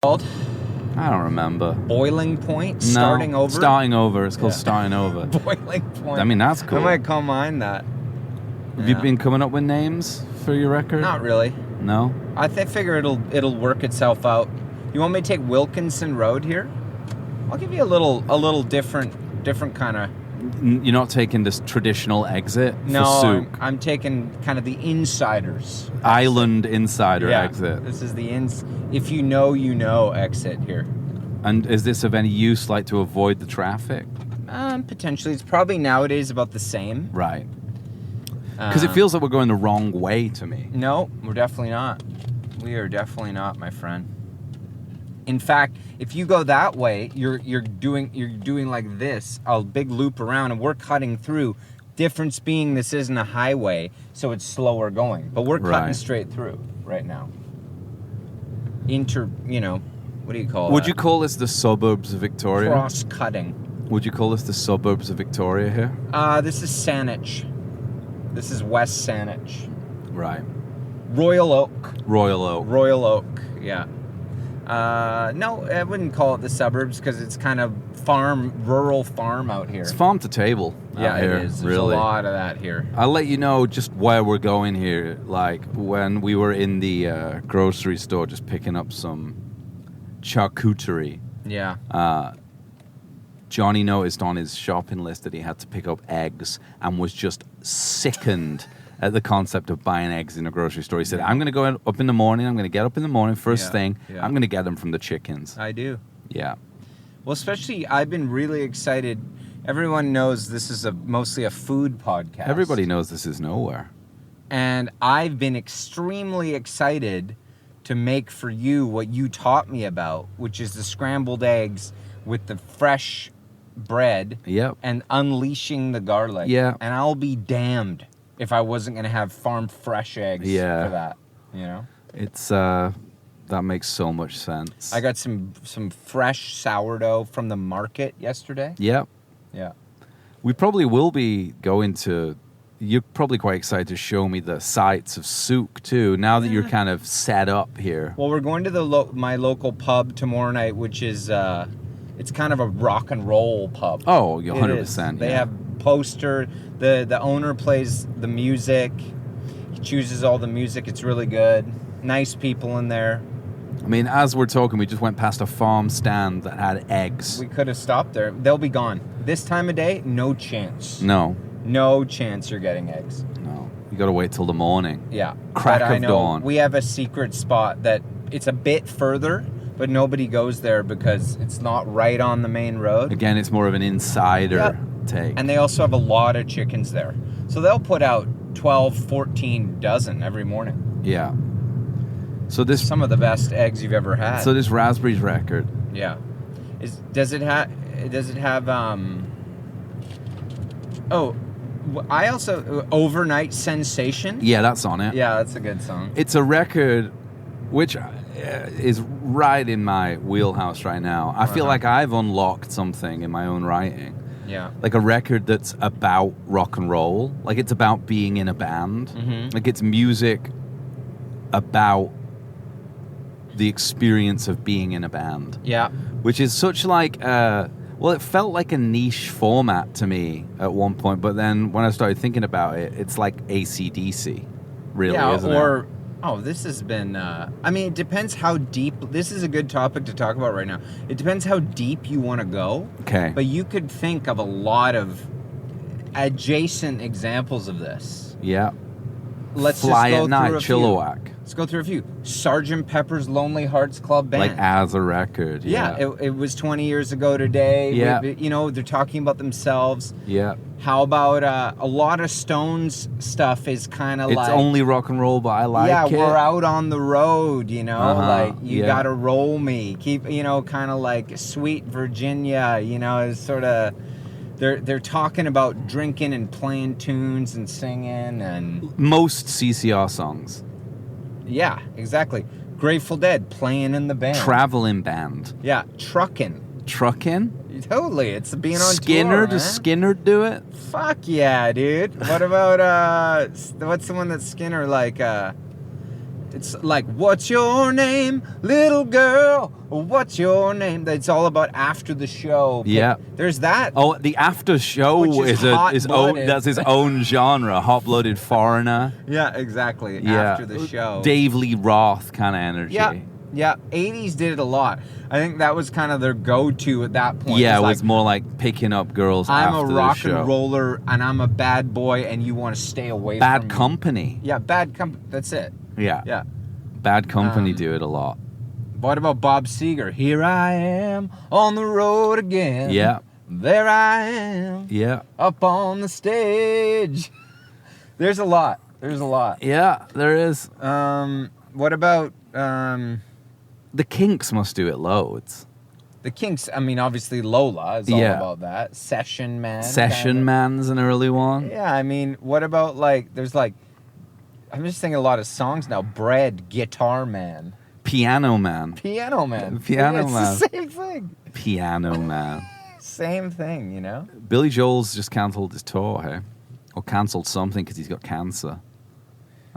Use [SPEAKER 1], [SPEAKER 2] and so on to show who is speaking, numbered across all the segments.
[SPEAKER 1] called?
[SPEAKER 2] I don't remember.
[SPEAKER 1] Boiling Point? Starting Over?
[SPEAKER 2] Starting Over. It's called Starting Over.
[SPEAKER 1] Boiling Point.
[SPEAKER 2] I mean, that's cool.
[SPEAKER 1] I might call mine that.
[SPEAKER 2] Have you been coming up with names for your record?
[SPEAKER 1] Not really.
[SPEAKER 2] No?
[SPEAKER 1] I figure it'll work itself out. You want me to take Wilkinson Road here? I'll give you a little different kind of...
[SPEAKER 2] You're not taking this traditional exit for
[SPEAKER 1] No,
[SPEAKER 2] Souk?
[SPEAKER 1] I'm taking kind of the insiders.
[SPEAKER 2] Island insider exit.
[SPEAKER 1] This is the if you know exit here.
[SPEAKER 2] And is this of any use, like, to avoid the traffic?
[SPEAKER 1] Potentially. It's probably nowadays about the same.
[SPEAKER 2] Right. Because it feels like we're going the wrong way to me.
[SPEAKER 1] No, we're definitely not. We are definitely not, my friend. In fact, if you go that way, you're doing like this, a big loop around, and we're cutting through. Difference being, this isn't a highway, so it's slower going. But we're cutting straight through right now. What do you call it?
[SPEAKER 2] Would you call this the suburbs of Victoria?
[SPEAKER 1] Cross-cutting.
[SPEAKER 2] Would you call this the suburbs of Victoria here?
[SPEAKER 1] This is Saanich. This is West Saanich.
[SPEAKER 2] Right.
[SPEAKER 1] Royal Oak.
[SPEAKER 2] Royal Oak,
[SPEAKER 1] yeah. No, I wouldn't call it the suburbs because it's kind of rural farm out here.
[SPEAKER 2] It's farm to table out here,
[SPEAKER 1] it is. There's
[SPEAKER 2] really.
[SPEAKER 1] a lot of that here.
[SPEAKER 2] I'll let you know just where we're going here. Like when we were in the grocery store just picking up some charcuterie.
[SPEAKER 1] Yeah.
[SPEAKER 2] Johnny noticed on his shopping list that he had to pick up eggs and was just sickened at the concept of buying eggs in a grocery store. He said, I'm going to go up in the morning. I'm going to get up in the morning first thing. Yeah. I'm going to get them from the chickens.
[SPEAKER 1] I do.
[SPEAKER 2] Yeah.
[SPEAKER 1] Well, especially I've been really excited. Everyone knows this is mostly a food podcast.
[SPEAKER 2] Everybody knows this is nowhere.
[SPEAKER 1] And I've been extremely excited to make for you what you taught me about, which is the scrambled eggs with the fresh bread and unleashing the garlic.
[SPEAKER 2] Yeah.
[SPEAKER 1] And I'll be damned if I wasn't going to have farm fresh eggs for that,
[SPEAKER 2] It's, that makes so much sense.
[SPEAKER 1] I got some fresh sourdough from the market yesterday.
[SPEAKER 2] Yep.
[SPEAKER 1] Yeah.
[SPEAKER 2] We probably will be going to... You're probably quite excited to show me the sights of Souk, too, now that you're kind of set up here.
[SPEAKER 1] Well, we're going to my local pub tomorrow night, which is... it's kind of a rock and roll pub.
[SPEAKER 2] Oh, 100%.
[SPEAKER 1] They have poster. The owner plays the music. He chooses all the music. It's really good. Nice people in there.
[SPEAKER 2] I mean, as we're talking, we just went past a farm stand that had eggs.
[SPEAKER 1] We could have stopped there. They'll be gone. This time of day, no chance. No chance you're getting eggs.
[SPEAKER 2] No. You got to wait till the morning.
[SPEAKER 1] Yeah.
[SPEAKER 2] Crack of dawn.
[SPEAKER 1] We have a secret spot that it's a bit further, but nobody goes there because it's not right on the main road.
[SPEAKER 2] Again, it's more of an insider take.
[SPEAKER 1] And they also have a lot of chickens there. So they'll put out 12, 14 dozen every morning.
[SPEAKER 2] Yeah. So this...
[SPEAKER 1] Some of the best eggs you've ever had.
[SPEAKER 2] So this Raspberries record...
[SPEAKER 1] Yeah. Does it have... I also... Overnight Sensation?
[SPEAKER 2] Yeah, that's on it.
[SPEAKER 1] Yeah, that's a good song.
[SPEAKER 2] It's a record which is right in my wheelhouse right now. I feel like I've unlocked something in my own writing.
[SPEAKER 1] Yeah.
[SPEAKER 2] Like a record that's about rock and roll. Like it's about being in a band. Mm-hmm. Like it's music about the experience of being in a band.
[SPEAKER 1] Yeah.
[SPEAKER 2] Which is such like... it felt like a niche format to me at one point, but then when I started thinking about it, it's like AC/DC, really, isn't it?
[SPEAKER 1] This has been... it depends how deep... This is a good topic to talk about right now. It depends how deep you want to go.
[SPEAKER 2] Okay.
[SPEAKER 1] But you could think of a lot of adjacent examples of this.
[SPEAKER 2] Yeah.
[SPEAKER 1] Let's
[SPEAKER 2] Fly
[SPEAKER 1] just go
[SPEAKER 2] at Night,
[SPEAKER 1] through a
[SPEAKER 2] Chilliwack.
[SPEAKER 1] few. Let's go through a few. Sgt. Pepper's Lonely Hearts Club Band.
[SPEAKER 2] Like as a record,
[SPEAKER 1] yeah. It was 20 years ago today.
[SPEAKER 2] Yeah.
[SPEAKER 1] They're talking about themselves.
[SPEAKER 2] Yeah.
[SPEAKER 1] How about a lot of Stones stuff is kind of like...
[SPEAKER 2] It's only rock and roll, but I like it.
[SPEAKER 1] Yeah, we're out on the road, like, you
[SPEAKER 2] yeah.
[SPEAKER 1] gotta roll me. Keep, kind of like Sweet Virginia, is sort of... They're talking about drinking and playing tunes and singing and...
[SPEAKER 2] Most CCR songs.
[SPEAKER 1] Yeah, exactly. Grateful Dead, playing in the band.
[SPEAKER 2] Traveling band.
[SPEAKER 1] Yeah, trucking. Totally, it's being on
[SPEAKER 2] Skinner,
[SPEAKER 1] tour,
[SPEAKER 2] does Skinner do it?
[SPEAKER 1] Fuck yeah, dude. What about, what's the one that Skinner, like, It's like, what's your name, little girl? What's your name? It's all about after the show.
[SPEAKER 2] Yeah.
[SPEAKER 1] There's that.
[SPEAKER 2] Oh, the after show
[SPEAKER 1] Which is hot-blooded.
[SPEAKER 2] That's his own genre. Hot-blooded foreigner.
[SPEAKER 1] Yeah, exactly.
[SPEAKER 2] Yeah.
[SPEAKER 1] After the show.
[SPEAKER 2] Dave Lee Roth kind of energy.
[SPEAKER 1] Yeah. Yeah. 80s did it a lot. I think that was kind of their go-to at that point.
[SPEAKER 2] Yeah, it
[SPEAKER 1] like,
[SPEAKER 2] was more like picking up girls
[SPEAKER 1] I'm
[SPEAKER 2] after
[SPEAKER 1] a rock
[SPEAKER 2] the show.
[SPEAKER 1] and roller, and I'm a bad boy, and you want to stay away from
[SPEAKER 2] Bad
[SPEAKER 1] me.
[SPEAKER 2] Company.
[SPEAKER 1] Yeah, Bad Company. That's it.
[SPEAKER 2] Yeah.
[SPEAKER 1] Yeah.
[SPEAKER 2] Bad Company do it a lot.
[SPEAKER 1] What about Bob Seger? Here I am on the road again.
[SPEAKER 2] Yeah.
[SPEAKER 1] There I am.
[SPEAKER 2] Yeah.
[SPEAKER 1] Up on the stage. There's a lot. There's a lot.
[SPEAKER 2] Yeah, there is.
[SPEAKER 1] What about
[SPEAKER 2] The Kinks must do it loads.
[SPEAKER 1] the Kinks? I mean, obviously Lola is all
[SPEAKER 2] Yeah.
[SPEAKER 1] about that. Session Man.
[SPEAKER 2] Session
[SPEAKER 1] kind of.
[SPEAKER 2] Man's an early one.
[SPEAKER 1] Yeah, I mean, what about there's I'm just thinking a lot of songs now. Bread, Guitar Man.
[SPEAKER 2] Piano Man.
[SPEAKER 1] Piano Man.
[SPEAKER 2] Piano
[SPEAKER 1] it's
[SPEAKER 2] Man.
[SPEAKER 1] the same thing.
[SPEAKER 2] Piano Man.
[SPEAKER 1] Same thing, you know?
[SPEAKER 2] Billy Joel's just cancelled his tour, hey? Or cancelled something because he's got cancer.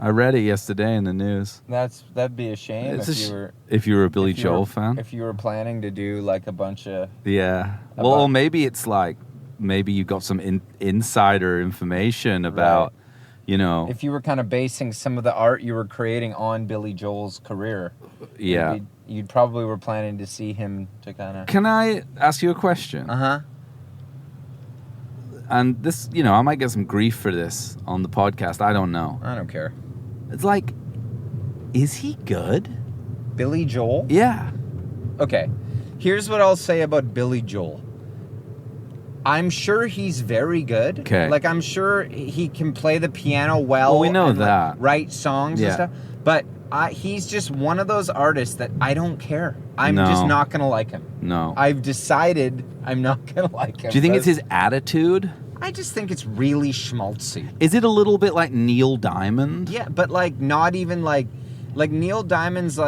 [SPEAKER 2] I read it yesterday in the news.
[SPEAKER 1] That'd be a shame
[SPEAKER 2] if you were a Billy
[SPEAKER 1] if you were-
[SPEAKER 2] Joel fan.
[SPEAKER 1] If you were planning to do like a bunch of
[SPEAKER 2] Yeah.
[SPEAKER 1] About-
[SPEAKER 2] Well, or maybe it's like, maybe you got some insider information about,
[SPEAKER 1] if you were kind of basing some of the art you were creating on Billy Joel's career.
[SPEAKER 2] yeah.
[SPEAKER 1] You'd probably were planning to see him to kind of
[SPEAKER 2] Can I ask you a question?
[SPEAKER 1] Uh-huh.
[SPEAKER 2] And this, I might get some grief for this on the podcast. I don't know.
[SPEAKER 1] I don't care.
[SPEAKER 2] It's like, is he good?
[SPEAKER 1] Billy Joel?
[SPEAKER 2] Yeah.
[SPEAKER 1] Okay. Here's what I'll say about Billy Joel. I'm sure he's very good.
[SPEAKER 2] Okay.
[SPEAKER 1] Like, I'm sure he can play the piano well.
[SPEAKER 2] Well, we know
[SPEAKER 1] and,
[SPEAKER 2] that.
[SPEAKER 1] write songs
[SPEAKER 2] Yeah.
[SPEAKER 1] and stuff. But he's just one of those artists that I don't care. I'm
[SPEAKER 2] No.
[SPEAKER 1] just not going to like him.
[SPEAKER 2] No.
[SPEAKER 1] I've decided I'm not going to like him.
[SPEAKER 2] Do you think it's his attitude?
[SPEAKER 1] I just think it's really schmaltzy.
[SPEAKER 2] Is it a little bit like Neil Diamond?
[SPEAKER 1] Yeah, but not even like Neil Diamond's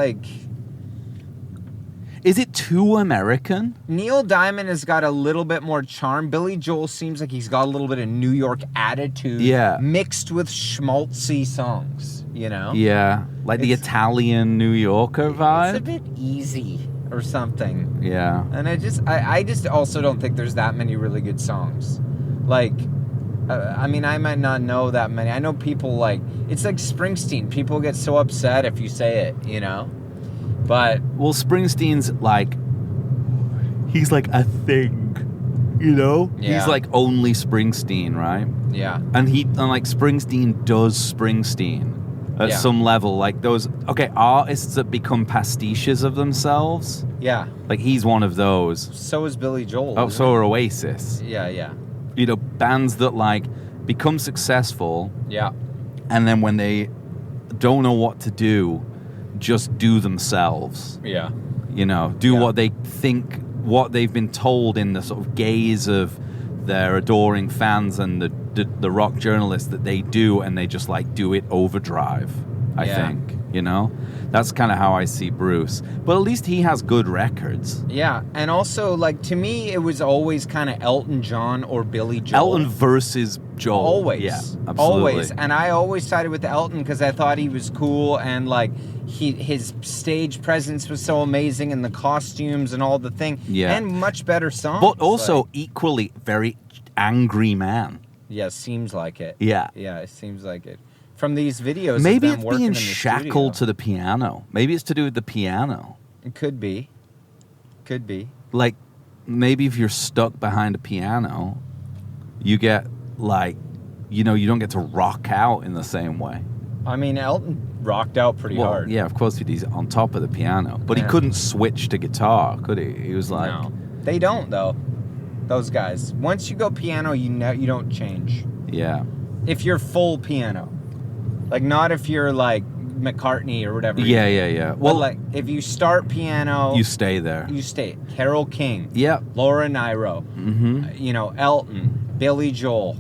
[SPEAKER 2] Is it too American?
[SPEAKER 1] Neil Diamond has got a little bit more charm. Billy Joel seems like he's got a little bit of New York attitude.
[SPEAKER 2] Yeah.
[SPEAKER 1] Mixed with schmaltzy songs,
[SPEAKER 2] Yeah. Like the
[SPEAKER 1] It's-
[SPEAKER 2] Italian New Yorker vibe?
[SPEAKER 1] It's a bit easy or something.
[SPEAKER 2] Yeah.
[SPEAKER 1] And I just also don't think there's that many really good songs. I might not know that many. I know people it's like Springsteen. People get so upset if you say it, But
[SPEAKER 2] Well, Springsteen's he's like a thing,
[SPEAKER 1] Yeah.
[SPEAKER 2] He's like only Springsteen, right?
[SPEAKER 1] yeah,
[SPEAKER 2] And Springsteen does Springsteen at
[SPEAKER 1] Yeah.
[SPEAKER 2] some level. Like those, artists that become pastiches of themselves.
[SPEAKER 1] yeah.
[SPEAKER 2] Like he's one of those.
[SPEAKER 1] So is Billy Joel.
[SPEAKER 2] Oh,
[SPEAKER 1] isn't
[SPEAKER 2] so are Oasis.
[SPEAKER 1] he? Yeah.
[SPEAKER 2] Bands that become successful,
[SPEAKER 1] Yeah.
[SPEAKER 2] and then when they don't know what to do, just do themselves.
[SPEAKER 1] Yeah.
[SPEAKER 2] Do
[SPEAKER 1] Yeah.
[SPEAKER 2] what they think, what they've been told in the sort of gaze of their adoring fans and the rock journalists that they do, and they just do it overdrive. I
[SPEAKER 1] Yeah.
[SPEAKER 2] think that's kind of how I see Bruce. But at least he has good records.
[SPEAKER 1] Yeah, and also to me, it was always kind of Elton John or Billy Joel.
[SPEAKER 2] Elton versus Joel.
[SPEAKER 1] Always.
[SPEAKER 2] Yeah, absolutely.
[SPEAKER 1] Always. And I always sided with Elton because I thought he was cool and his stage presence was so amazing and the costumes and all the thing.
[SPEAKER 2] Yeah.
[SPEAKER 1] And much better songs.
[SPEAKER 2] But also equally very angry man.
[SPEAKER 1] Yeah, seems like it.
[SPEAKER 2] Yeah.
[SPEAKER 1] Yeah, it seems like it. From these videos
[SPEAKER 2] Maybe
[SPEAKER 1] of them
[SPEAKER 2] it's
[SPEAKER 1] working
[SPEAKER 2] being
[SPEAKER 1] in the
[SPEAKER 2] shackled to
[SPEAKER 1] studio.
[SPEAKER 2] the piano. Maybe it's to do with the piano.
[SPEAKER 1] It could be. Could be.
[SPEAKER 2] Maybe if you're stuck behind a piano, you get you don't get to rock out in the same way.
[SPEAKER 1] I mean, Elton rocked out pretty
[SPEAKER 2] Well,
[SPEAKER 1] hard.
[SPEAKER 2] yeah, of course he's on top of the piano, but he
[SPEAKER 1] Yeah.
[SPEAKER 2] couldn't switch to guitar, could he? He was
[SPEAKER 1] No. They don't, though. Those guys. Once you go piano, you don't change.
[SPEAKER 2] yeah,
[SPEAKER 1] If you're full piano. Not if you're McCartney or whatever.
[SPEAKER 2] yeah.
[SPEAKER 1] Well,
[SPEAKER 2] Well,
[SPEAKER 1] if you start piano,
[SPEAKER 2] you stay there.
[SPEAKER 1] you stay. Carole King,
[SPEAKER 2] Yeah.
[SPEAKER 1] Laura Nyro,
[SPEAKER 2] Mm-hmm.
[SPEAKER 1] Elton, Billy Joel,